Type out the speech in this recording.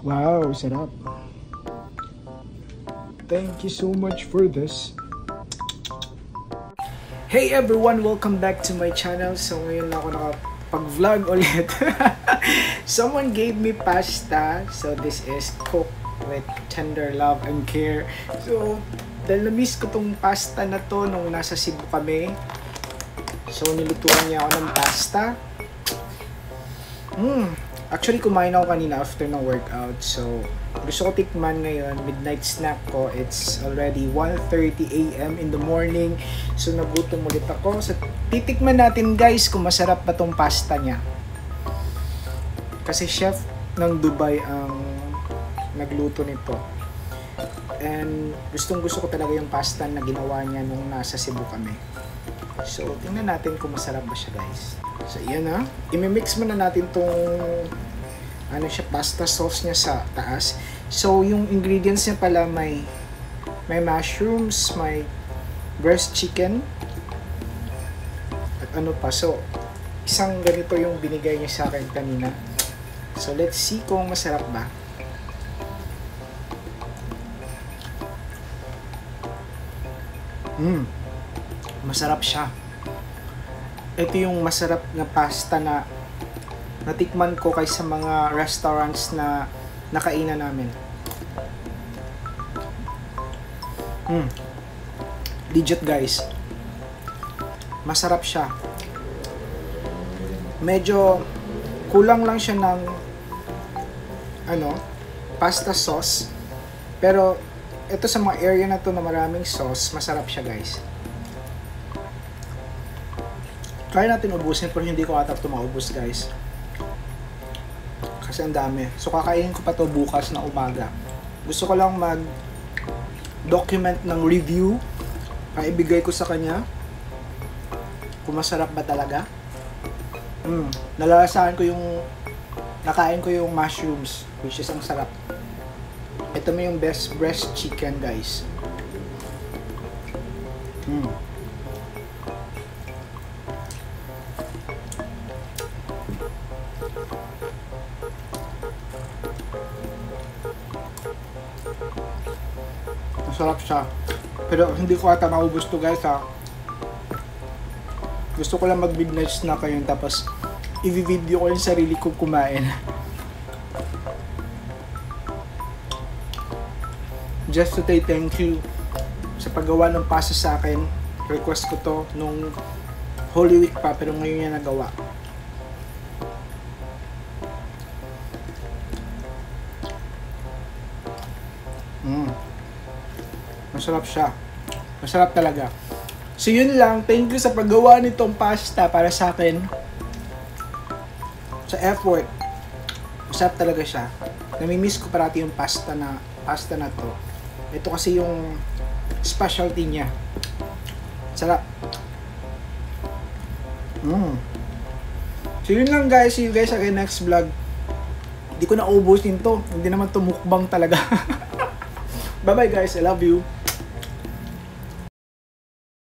Wow, sarap. Thank you so much for this. Hey everyone! Welcome back to my channel. So ngayon ako nakapag-vlog ulit. Someone gave me pasta. So this is cooked with tender love and care. So dahil na-miss ko tong pasta na to nung nasa Cebu kami. So nilutuan niya ako ng pasta. Actually kumain ako kanina after ng workout. So gusto ko tikman ngayon, midnight snack ko. It's already 1:30 AM in the morning. So nagutom ulit ako. So titikman natin guys kung masarap ba tong pasta niya. Kasi chef ng Dubai ang nagluto nito. And gustong gusto ko talaga yung pasta na ginawa niya nung nasa Cebu kami. So tingnan natin kung masarap ba siya guys. So yan na. I-mix muna natin tong pasta sauce niya sa taas. So yung ingredients niya pala may mushrooms, may breast chicken, at ano pa. So isang ganito yung binigay niya sa akin kanina. So let's see kung masarap ba. Masarap siya. Ito yung masarap na pasta na natikman ko kaysa mga restaurants na nakainan namin. Legit guys. Masarap siya. Medyo kulang lang siya ng pasta sauce. Pero ito sa mga area na to na maraming sauce, masarap siya guys. Try natin ubusin pero hindi ko ata ito maubos guys. Kasi ang dami. So kakainin ko pa to bukas na umaga. Gusto ko lang mag-document ng review para ibigay ko sa kanya kung masarap ba talaga. Nalalasahan ko yung nakain ko yung mushrooms, which is ang sarap. Ito mo yung best breast chicken guys. Masarap siya. Pero hindi ko ata maubos to guys ha. Gusto ko lang mag-midnight snack ngayon tapos i-video ko yung sarili ko kumain. Just to say thank you sa paggawa ng pasta sa akin. Request ko to nung Holy Week pa pero ngayon niya nagawa. Masarap siya. Masarap talaga. So yun lang. Thank you sa paggawa nitong pasta para sa akin. Sa effort. Masarap talaga siya. Namimiss ko parati yung pasta na to. Ito kasi yung specialty niya. Sarap. So yun lang guys. See you guys again next vlog. Hindi ko na ubusin to. Hindi naman to mukbang talaga. Bye bye guys. I love you.